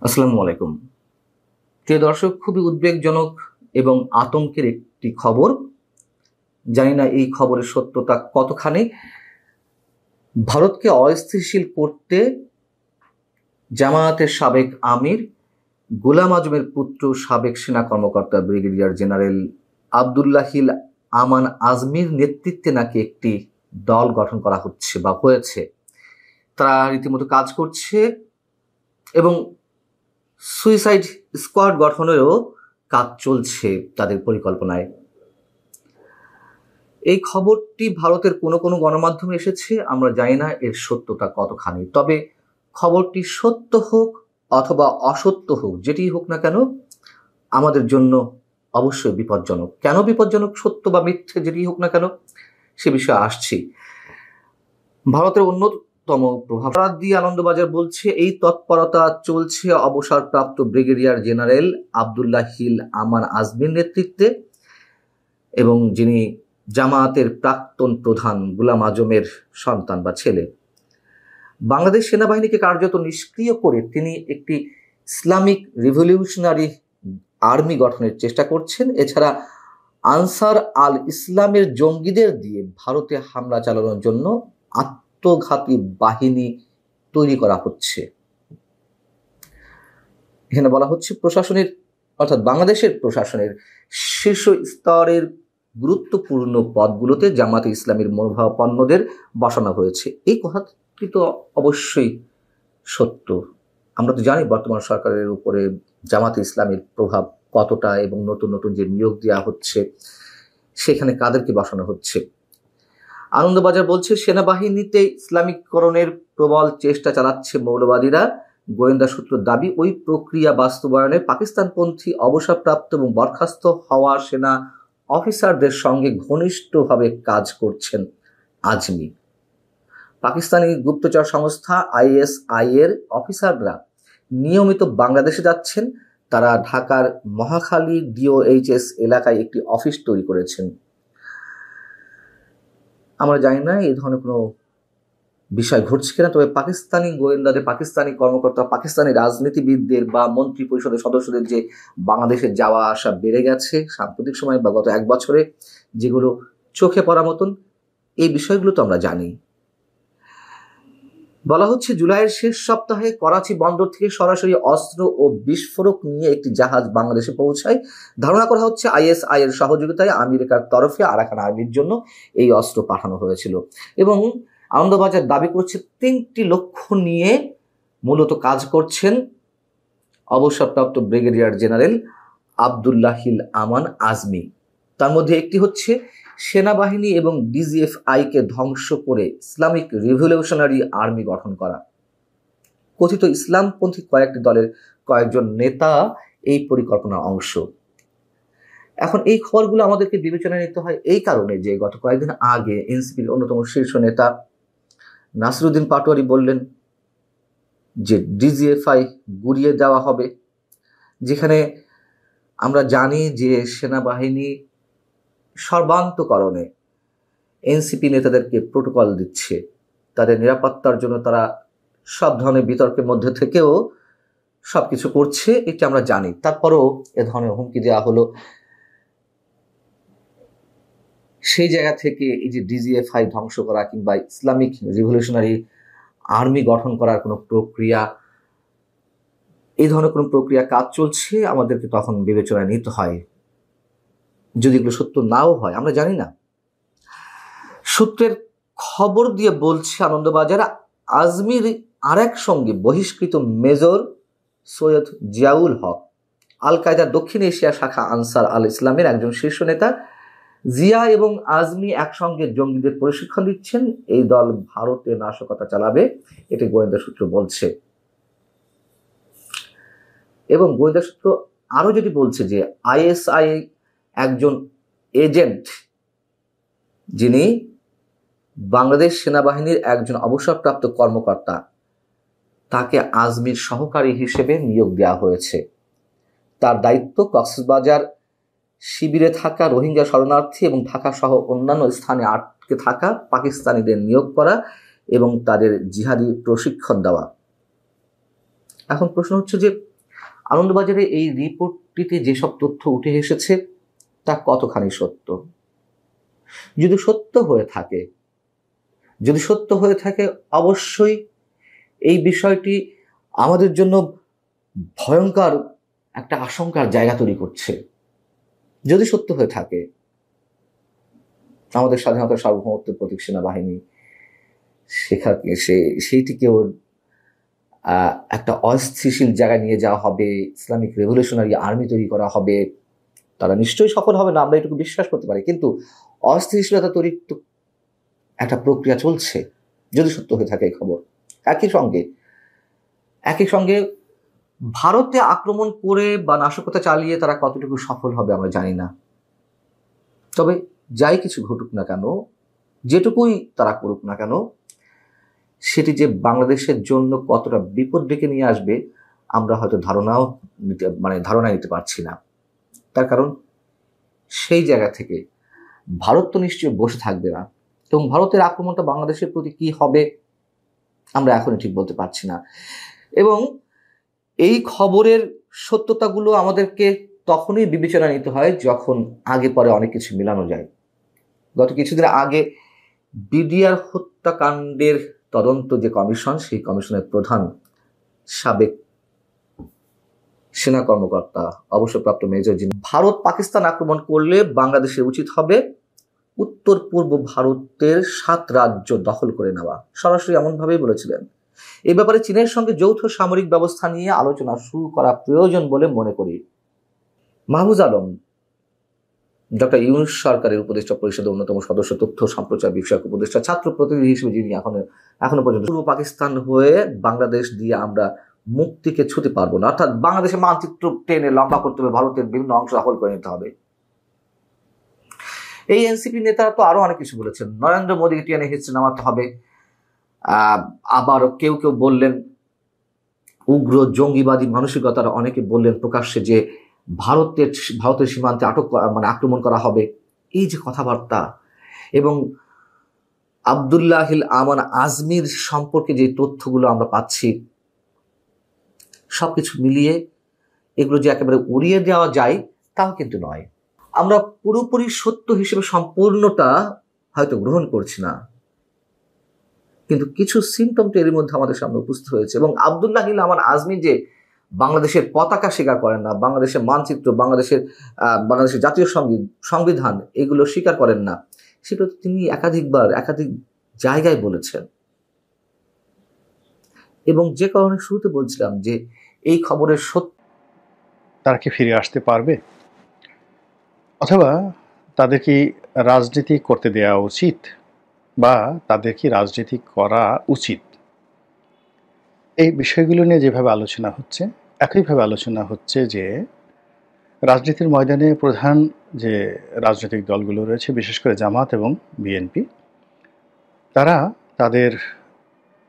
আসসালামু আলাইকুম। প্রিয় দর্শক, খুবই উদ্বেগজনক এবং আতঙ্কের একটি খবর। জানি না এই খবরের সত্যতা কতখানি। ভারতকে অস্থিতিশীল করতে জামায়াতের সাবেক আমির গোলাম আজমের পুত্র সাবেক সেনা কর্মকর্তা ব্রিগেডিয়ার জেনারেল আবদুল্লাহিল আমান আজমির নেতৃত্বে নাকি একটি দল গঠন করা হচ্ছে বা হয়েছে। তারা রীতিমতো কাজ করছে এবং সুইসাইড স্কোয়াড গঠনেরও কাজ চলছে তাদের পরিকল্পনায়। এই খবরটি ভারতের কোনো কোনো গণমাধ্যমে এসেছে, আমরা জানি না এর সত্যতা কতখানি। তবে খবরটি সত্য হোক অথবা অসত্য হোক, যেটি হোক না কেন, আমাদের জন্য অবশ্যই বিপজ্জনক। কেন বিপজ্জনক? সত্য বা মিথ্যে যেটি হোক না কেন, সে বিষয়ে আসছি। ভারতের অন্যতম প্রভাবশালী আনন্দবাজার বলছে, এই তৎপরতা চলছে অবসরপ্রাপ্ত ব্রিগেডিয়ার জেনারেল আবদুল্লাহিল আমান আজমির নেতৃত্বে এবং যিনি জামায়াতের প্রাক্তন প্রধান গোলাম আজমের সন্তান বা ছেলে। বাংলাদেশ সেনাবাহিনীকে কার্যত নিষ্ক্রিয় করে তিনি একটি ইসলামিক রিভলিউশনারি আর্মি গঠনের চেষ্টা করছেন। এছাড়া আনসার আল ইসলামের জঙ্গিদের দিয়ে ভারতে হামলা চালানোর জন্য আত্মঘাতী বাহিনী তৈরি করা হচ্ছে। এখানে বলা হচ্ছে প্রশাসনের অর্থাৎ বাংলাদেশের প্রশাসনের শীর্ষ স্তরের গুরুত্বপূর্ণ পদগুলোতে জামাতে ইসলামীর মনোভাবাপন্নদের বসানো হয়েছে। এই কথাটি তো অবশ্যই সত্য। আমরা তো জানি বর্তমান সরকারের উপরে জামাতে ইসলামীর প্রভাব কতটা এবং নতুন নতুন যে নিয়োগ দেওয়া হচ্ছে সেখানে কাদেরকে বসানো হচ্ছে। আনন্দবাজার বলছে, সেনাবাহিনীতে ইসলামিককরণের প্রবল চেষ্টা চালাচ্ছে মৌলবাদীরা। গোয়েন্দা সূত্র দাবি, ওই প্রক্রিয়া বাস্তবায়নে পাকিস্তানপন্থী অবসরপ্রাপ্ত এবং বরখাস্ত হওয়া সেনা অফিসারদের সঙ্গে ঘনিষ্ঠভাবে কাজ করছেন আজমি। পাকিস্তানি গুপ্তচর সংস্থা ISI এর অফিসাররা নিয়মিত বাংলাদেশে যাচ্ছেন। তারা ঢাকার মহাখালী DOHS এলাকায় একটি অফিস তৈরি করেছেন। আমরা জানি না এই ধরনের কোনো বিষয় ঘটছে কিনা, তবে পাকিস্তানি গোয়েন্দাদের, পাকিস্তানি কর্মকর্তা, পাকিস্তানি রাজনীতিবিদদের বা মন্ত্রী পরিষদের সদস্যদের যে বাংলাদেশে যাওয়া আসা বেড়ে গেছে সাম্প্রতিক সময় বা গত এক বছরে, যেগুলো চোখে পড়ার মতন, এই বিষয়গুলো তো আমরা জানি। বলা হচ্ছে, জুলাইয়ের শেষ সপ্তাহে করাচি বন্দর থেকে সরাসরি অস্ত্র ও বিস্ফোরক নিয়ে একটি জাহাজ বাংলাদেশে পৌঁছায়। ধারণা করা হচ্ছে ISI এর সহযোগিতায় আমেরিকার তরফে আরাকান আর্মির জন্য এই অস্ত্র পাঠানো হয়েছিল। এবং আনন্দবাজার দাবি করছে 3টি লক্ষ্য নিয়ে মূলত কাজ করছেন অবসরপ্রাপ্ত ব্রিগেডিয়ার জেনারেল আবদুল্লাহিল আমান আজমি। তার মধ্যে একটি হচ্ছে সেনাবাহিনী এবং DGFI-কে ধ্বংস করে ইসলামিক রিভলিউশনারি আর্মি গঠন করা। কথিত ইসলামপন্থী কয়েকটি দলের কয়েকজন নেতা এই পরিকল্পনার অংশ। এখন এই খবরগুলো আমাদেরকে বিবেচনায় নিতে হয় এই কারণে যে গত কয়েকদিন আগে এনসিপির অন্যতম শীর্ষ নেতা নাসিরউদ্দিন পাটোয়ারি বললেন যে DGFI গুড়িয়ে দেওয়া হবে, যেখানে আমরা জানি যে সেনাবাহিনী সর্বান্তকরণে এনসিপি নেতাদেরকে প্রোটোকল দিচ্ছে, তাদের নিরাপত্তার জন্য তারা সব ধরনের বিতর্কের মধ্যে থেকেও সবকিছু করছে, এটা আমরা জানি। তারপরেও এ ধরনের হুমকি দেওয়া হলো। সেই জায়গা থেকে এই যে DGFI ধ্বংস করা কিংবা ইসলামিক রিভলিউশনারি আর্মি গঠন করার কোনো প্রক্রিয়া, এই ধরনের কোনো প্রক্রিয়া কাজ চলছে, আমাদেরকে তখন বিবেচনায় নিতে হয়। যদি এগুলো সত্য নাও হয়, আমরা জানি না। সূত্রের খবর দিয়ে বলছে আনন্দবাজার, আজমির আরেক সঙ্গে বহিষ্কৃত মেজর সৈয়দ জিয়াউল হক, আল কায়দার দক্ষিণ এশিয়া শাখা আনসার আল ইসলামের একজন শীর্ষ নেতা। জিয়া এবং আজমি একসঙ্গে জঙ্গিদের প্রশিক্ষণ দিচ্ছেন। এই দল ভারতে নাশকতা চালাবে, এটি গোয়েন্দা সূত্র বলছে। এবং গোয়েন্দা সূত্র আরো যেটি বলছে যে ISI একজন এজেন্ট, যিনি বাংলাদেশ সেনাবাহিনীর একজন অবসরপ্রাপ্ত কর্মকর্তা, তাকে আজমির সহকারী হিসেবে নিয়োগ দেওয়া হয়েছে। তার দায়িত্ব কক্সবাজার শিবিরে থাকা রোহিঙ্গা শরণার্থী এবং ঢাকা সহ অন্যান্য স্থানে আটকে থাকা পাকিস্তানিদের নিয়োগ করা এবং তাদের জিহাদি প্রশিক্ষণ দেওয়া। এখন প্রশ্ন হচ্ছে যে আনন্দবাজারে এই রিপোর্টটিতে যেসব তথ্য উঠে এসেছে তা কতখানি সত্য? যদি সত্য হয়ে থাকে অবশ্যই এই বিষয়টি আমাদের জন্য ভয়ঙ্কর একটা আশঙ্কার জায়গা তৈরি করছে। যদি সত্য হয়ে থাকে আমাদের স্বাধীনতার সার্বভৌমত্বের প্রতীক সেনাবাহিনী সেইটিকেও একটা অস্থিতিশীল জায়গায় নিয়ে যাওয়া হবে, ইসলামিক রেভলিউশনারি আর্মি তৈরি করা হবে, তারা নিশ্চয়ই সফল হবে না, আমরা এটুকু বিশ্বাস করতে পারি। কিন্তু অস্থিতিশীলতা তৈরির তো একটা প্রক্রিয়া চলছে যদি সত্য হয়ে থাকে এই খবর। একই সঙ্গে ভারতে আক্রমণ করে বা নাশকতা চালিয়ে তারা কতটুকু সফল হবে আমরা জানি না। তবে যাই কিছু ঘটুক না কেন, যেটুকুই তারা করুক না কেন, সেটি যে বাংলাদেশের জন্য কতটা বিপদ ডেকে নিয়ে আসবে আমরা হয়তো ধারণা নিতে পারছি না। তার কারণ সেই জায়গা থেকে ভারত তো নিশ্চয়ই বসে থাকবে না, এবং ভারতের আক্রমণটা বাংলাদেশের প্রতি কি হবে আমরা এখনই ঠিক বলতে পারছি না। এবং এই খবরের সত্যতাগুলো আমাদেরকে তখনই বিবেচনা নিতে হয় যখন আগে পরে অনেক কিছু মেলানো যায়। গত কিছুদিন আগে বিডিআর হত্যাকাণ্ডের তদন্ত যে কমিশন, সেই কমিশনের প্রধান সাবেক সেনা কর্মকর্তা অবসরপ্রাপ্ত মেজর জেনারেল, ভারত পাকিস্তান আক্রমণ করলে বাংলাদেশের উচিত হবে উত্তর পূর্ব ভারতের 7 রাজ্য দখল করে নেওয়া, সরাসরি এমনভাবেই বলেছিলেন। এই ব্যাপারে চীনের সঙ্গে যৌথ সামরিক ব্যবস্থা নিয়ে আলোচনা শুরু করা প্রয়োজন বলে মনে করি। মাহফুজ আলম ডক্টর ইউনূস সরকারের উপদেষ্টা পরিষদের অন্যতম সদস্য, তথ্য সম্প্রচার বিষয়ক উপদেষ্টা, ছাত্র প্রতিনিধি হিসেবে যিনি এখনো পর্যন্ত পূর্ব পাকিস্তান হয়ে বাংলাদেশ দিয়ে আমরা মুক্তিকে ছুতে পারবো না, অর্থাৎ বাংলাদেশের মানচিত্র টেনে লম্বা করতে হবে, ভারতের বিভিন্ন অংশ দখল করে নিতে হবে। এই এনসিপি নেতারা তো আরো অনেক কিছু বলেছেন, নরেন্দ্র মোদীকে টেনে হিচড়ে নামাতে হবে। আবার কেউ বললেন উগ্র জঙ্গিবাদী মানসিকতার, অনেকে বললেন প্রকাশ্যে যে ভারতের সীমান্তে আক্রমণ করা হবে। এই যে কথাবার্তা, এবং আব্দুল্লাহিল আমান আজমির সম্পর্কে যে তথ্যগুলো আমরা পাচ্ছি, সবকিছু মিলিয়ে এগুলো যে একেবারে উড়িয়ে দেওয়া যায় তাও কিন্তু নয়। আমরা পুরোপুরি সত্য হিসেবে সম্পূর্ণটা হয়তো গ্রহণ করছি না, কিন্তু কিছু সিমটম তো এর মধ্যে আমাদের সামনে উপস্থিত হয়েছে। এবং আব্দুল্লাহিল আমান আজমি যে বাংলাদেশের পতাকা স্বীকার করেন না, বাংলাদেশের মানচিত্র, বাংলাদেশের জাতীয় সংবিধান এগুলো স্বীকার করেন না, সেটা তিনি একাধিক জায়গায় বলেছেন। এবং যে কারণে শুরুতে বলছিলাম যে এই খবরের সত্য, তারা কি ফিরে আসতে পারবে, অথবা তাদের কি রাজনীতি করতে দেওয়া উচিত, বা তাদের কি রাজনীতি করা উচিত? এই বিষয়গুলো নিয়ে যেভাবে আলোচনা হচ্ছে, একইভাবে আলোচনা হচ্ছে যে রাজনীতির ময়দানে প্রধান যে রাজনৈতিক দলগুলো রয়েছে, বিশেষ করে জামাত এবং বিএনপি, তারা তাদের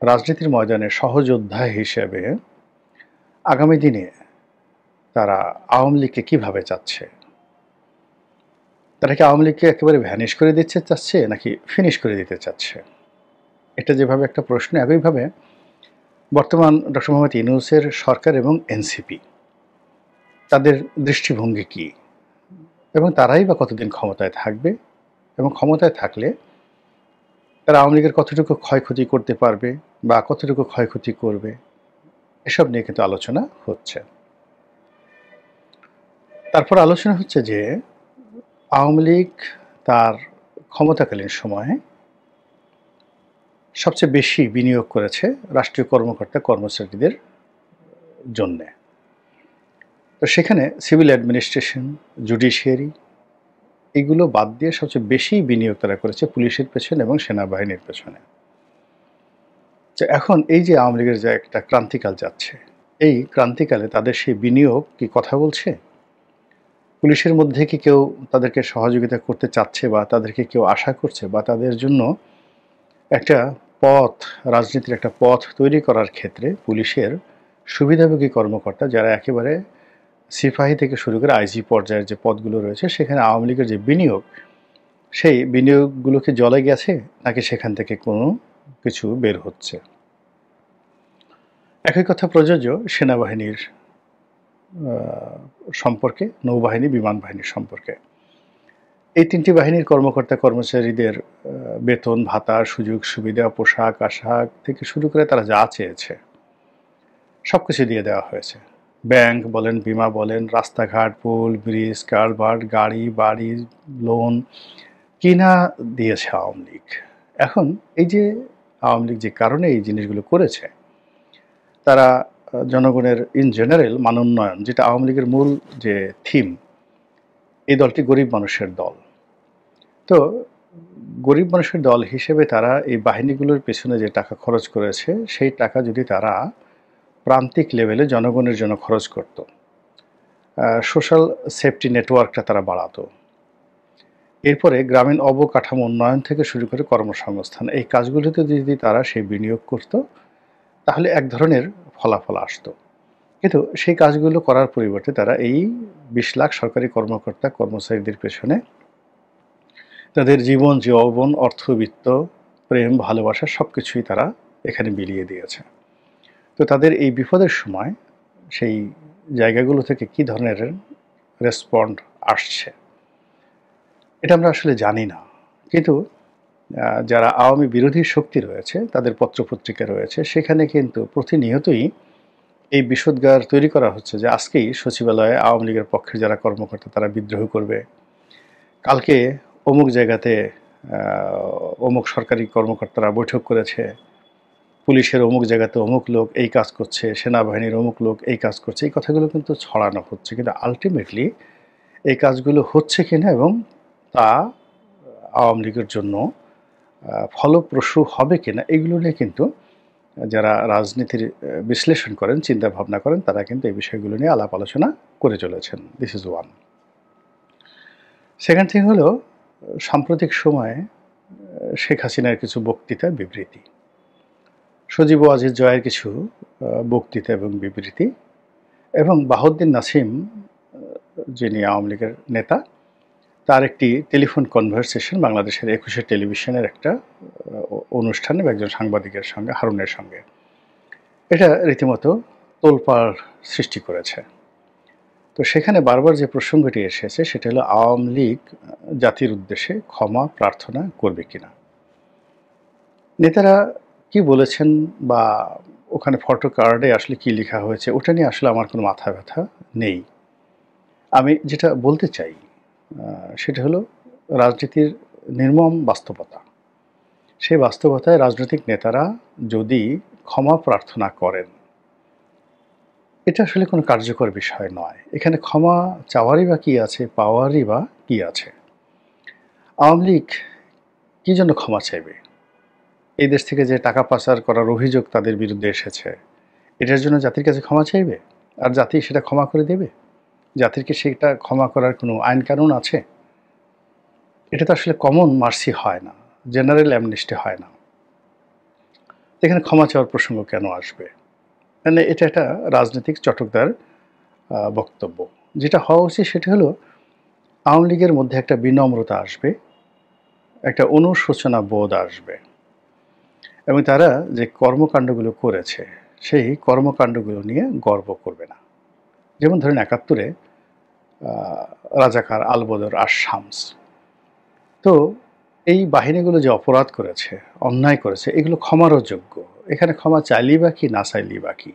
রাজনীতির ময়দানে সহযোদ্ধা হিসেবে আগামী দিনে তারা আওয়ামী লীগকে কীভাবে চাচ্ছে। তারা কি আওয়ামী লীগকে একেবারে ভ্যানিশ করে দিতে চাচ্ছে নাকি ফিনিশ করে দিতে চাচ্ছে? এটা যেভাবে একটা প্রশ্ন, একইভাবে বর্তমান ডক্টর মোহাম্মদ ইউনূসের সরকার এবং এনসিপি, তাদের দৃষ্টিভঙ্গি কী, এবং তারাই বা কতদিন ক্ষমতায় থাকবে, এবং ক্ষমতায় থাকলে তারা আওয়ামী লীগের কতটুকু ক্ষয়ক্ষতি করতে পারবে বা কতটুকু ক্ষয়ক্ষতি করবে, এসব নিয়ে কিন্তু আলোচনা হচ্ছে। তারপর আলোচনা হচ্ছে যে আওয়ামী লীগ তার ক্ষমতাকালীন সময়ে সবচেয়ে বেশি বিনিয়োগ করেছে রাষ্ট্রীয় কর্মকর্তা কর্মচারীদের জন্যে। তো সেখানে সিভিল অ্যাডমিনিস্ট্রেশন, জুডিশিয়ারি, এগুলো বাদ দিয়ে সবচেয়ে বেশি বিনিয়োগ তারা করেছে পুলিশের পেছনে এবং সেনাবাহিনীর পেছনে। তো এখন এই যে আওয়ামী লীগের যে একটা ক্রান্তিকাল যাচ্ছে, এই ক্রান্তিকালে তাদের সেই বিনিয়োগ কি কথা বলছে? পুলিশের মধ্যে কি কেউ তাদেরকে সহযোগিতা করতে চাচ্ছে, বা তাদেরকে কেউ আশা করছে, বা তাদের জন্য একটা পথ, রাজনীতির একটা পথ তৈরি করার ক্ষেত্রে পুলিশের সুবিধাভোগী কর্মকর্তা, যারা একেবারে সিপাহী থেকে শুরু করে আইজি পর্যায়ের যে পদগুলো রয়েছে, সেখানে আওয়ামী লীগের যে বিনিয়োগ, সেই বিনিয়োগগুলোকে জলে গেছে নাকি সেখান থেকে কোনো কিছু বের হচ্ছে? একই কথা প্রযোজ্য সেনাবাহিনীর সম্পর্কে, নৌবাহিনী, বিমান বাহিনীর সম্পর্কে। এই ৩টি বাহিনীর কর্মকর্তা কর্মচারীদের বেতন, ভাতা, সুযোগ সুবিধা, পোশাক আশাক থেকে শুরু করে তারা যা চেয়েছে সবকিছু দিয়ে দেওয়া হয়েছে। ব্যাংক বলেন, বিমা বলেন, রাস্তাঘাট, পুল, ব্রিজ, কালভার্ট, গাড়ি, বাড়ি, লোন কিনা দিয়েছে আওয়ামী লীগ। এখন এই যে আওয়ামী লীগ যে কারণে এই জিনিসগুলো করেছে, তারা জনগণের ইন জেনারেল মান উন্নয়ন, যেটা আওয়ামী লীগের মূল যে থিম, এই দলটি গরিব মানুষের দল। তো গরিব মানুষের দল হিসেবে তারা এই বাহিনীগুলোর পেছনে যে টাকা খরচ করেছে, সেই টাকা যদি তারা প্রান্তিক লেভেলে জনগণের জন্য খরচ করত, সোশ্যাল সেফটি নেটওয়ার্কটা তারা বাড়াতো, এরপরে গ্রামীণ অবকাঠামো উন্নয়ন থেকে শুরু করে কর্মসংস্থান, এই কাজগুলিতে যদি তারা সেই বিনিয়োগ করত, তাহলে এক ধরনের ফলাফল আসতো। কিন্তু সেই কাজগুলো করার পরিবর্তে তারা এই ২০ লাখ সরকারি কর্মকর্তা কর্মচারীদের পেছনে তাদের জীবন, যৌবন, অর্থবিত্ত, প্রেম, ভালোবাসা সব কিছুই তারা এখানে বিলিয়ে দিয়েছে। তো তাদের এই বিপদের সময় সেই জায়গাগুলো থেকে কী ধরনের রেসপন্ড আসছে এটা আমরা আসলে জানি না। কিন্তু যারা আওয়ামী বিরোধী শক্তি রয়েছে, তাদের পত্রপত্রিকা রয়েছে, সেখানে কিন্তু প্রতিনিয়তই এই বিষোদ্গার তৈরি করা হচ্ছে যে আজকেই সচিবালয়ে আওয়ামী লীগের পক্ষের যারা কর্মকর্তা তারা বিদ্রোহ করবে, কালকে অমুক জায়গাতে অমুক সরকারি কর্মকর্তারা বৈঠক করেছে, পুলিশের অমুক জায়গাতে অমুক লোক এই কাজ করছে, সেনাবাহিনীর অমুক লোক এই কাজ করছে, এই কথাগুলো কিন্তু ছড়ানো হচ্ছে। কিন্তু আলটিমেটলি এই কাজগুলো হচ্ছে কিনা এবং তা আওয়ামী লীগের জন্য ফলপ্রসূ হবে কিনা, এগুলো নিয়ে কিন্তু যারা রাজনীতির বিশ্লেষণ করেন, চিন্তা ভাবনা করেন, তারা কিন্তু এই বিষয়গুলো নিয়ে আলাপ আলোচনা করে চলেছেন। This is one. Second thing হলো, সাম্প্রতিক সময়ে শেখ হাসিনার কিছু বক্তৃতা, বিবৃতি, সজীব ওয়াজেদ জয়ের কিছু বক্তৃতা এবং বিবৃতি, এবং বাহাউদ্দিন নাসিম যিনি আওয়ামী লীগের নেতা, তার একটি টেলিফোন কনভারসেশন বাংলাদেশের ২১শে টেলিভিশনের একটা অনুষ্ঠানে একজন সাংবাদিকের সঙ্গে, হারুনের সঙ্গে, এটা রীতিমতো তোলপাড় সৃষ্টি করেছে। তো সেখানে বারবার যে প্রসঙ্গটি এসেছে সেটা হলো আওয়ামী লীগ জাতির উদ্দেশ্যে ক্ষমা প্রার্থনা করবে কিনা। নেতারা কি বলেছেন বা ওখানে ফটো কার্ডে আসলে কি লেখা হয়েছে ওটা নিয়ে আসলে আমার কোনো মাথা ব্যথা নেই। আমি যেটা বলতে চাই সেটা হলো রাজনীতির নির্মম বাস্তবতা। সেই বাস্তবতায় রাজনৈতিক নেতারা যদি ক্ষমা প্রার্থনা করেন, এটা আসলে কোনো কার্যকর বিষয় নয়। এখানে ক্ষমা চাওয়ারই বা কী আছে, পাওয়ারই বা কী আছে? আওয়ামী লীগ কী জন্য ক্ষমা চাইবে? এই দেশ থেকে যে টাকা পাচার করার অভিযোগ তাদের বিরুদ্ধে এসেছে, এটার জন্য জাতির কাছে ক্ষমা চাইবে? আর জাতি সেটা ক্ষমা করে দেবে? জাতির কি সেটা ক্ষমা করার কোনো আইন কানুন আছে? এটা তো আসলে কমন মার্সি হয় না, জেনারেল অ্যামনেস্টি হয় না। এখানে ক্ষমা চাওয়ার প্রসঙ্গ কেন আসবে? মানে এটা একটা রাজনৈতিক চটকদার বক্তব্য। যেটা হওয়া উচিত সেটা হলো আওয়ামী লীগের মধ্যে একটা বিনম্রতা আসবে, একটা অনুশোচনা বোধ আসবে, এবং তারা যে কর্মকাণ্ডগুলো করেছে সেই কর্মকাণ্ডগুলো নিয়ে গর্ব করবে না। যেমন ধরেন ৭১-এ রাজাকার, আলবদর আর শামস, তো এই বাহিনীগুলো যে অপরাধ করেছে, অন্যায় করেছে, এগুলো ক্ষমারও যোগ্য। এখানে ক্ষমা চাইলেই বা কি, না চাইলেই বা কি,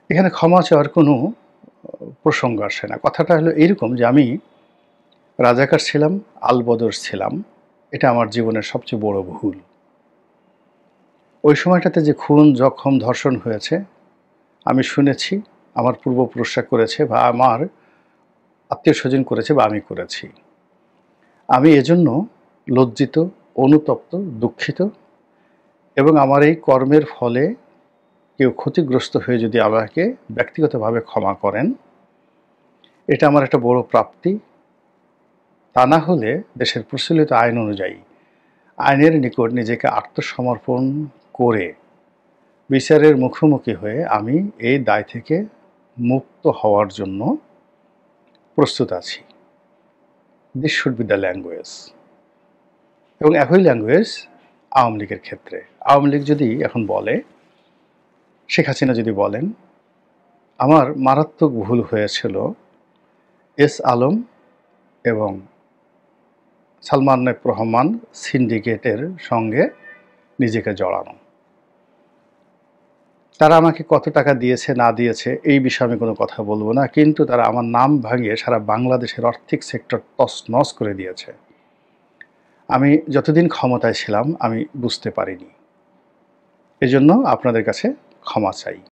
এখানে ক্ষমা চাওয়ার কোনো প্রসঙ্গ আসে না। কথাটা হলো এইরকম যে আমি রাজাকার ছিলাম, আলবদর ছিলাম, এটা আমার জীবনের সবচেয়ে বড় ভুল। ওই সময়টাতে যে খুন, জখম, ধর্ষণ হয়েছে আমি শুনেছি, আমার পূর্বপুরুষরা করেছে বা আমার আত্মীয় স্বজন করেছে বা আমি করেছি। আমি এজন্য লজ্জিত, অনুতপ্ত, দুঃখিত, এবং আমার এই কর্মের ফলে কেউ ক্ষতিগ্রস্ত হয়ে যদি আমাকে ব্যক্তিগতভাবে ক্ষমা করেন, এটা আমার একটা বড় প্রাপ্তি। তা না হলে দেশের প্রচলিত আইন অনুযায়ী আইনের নিকট নিজেকে আত্মসমর্পণ করে বিচারের মুখোমুখি হয়ে আমি এই দায় থেকে মুক্ত হওয়ার জন্য প্রস্তুত আছি। This should be the language. এবং একই ল্যাঙ্গুয়েজ আওয়ামী লীগের ক্ষেত্রে। আওয়ামী লীগ যদি এখন বলে, শেখ হাসিনা যদি বলেন আমার মারাত্মক ভুল হয়েছিল এস আলম এবং সালমান এফ রহমান সিন্ডিকেটের সঙ্গে নিজেকে জড়ানো। তারা আমাকে কত টাকা দিয়েছে না দিয়েছে এই বিষয়ে আমি কোনো কথা বলবো না, কিন্তু তারা আমার নাম ভাঙিয়ে সারা বাংলাদেশের আর্থিক সেক্টর তছনছ করে দিয়েছে। আমি যতদিন ক্ষমতায় ছিলাম আমি বুঝতে পারিনি, এজন্য আপনাদের কাছে ক্ষমা চাই।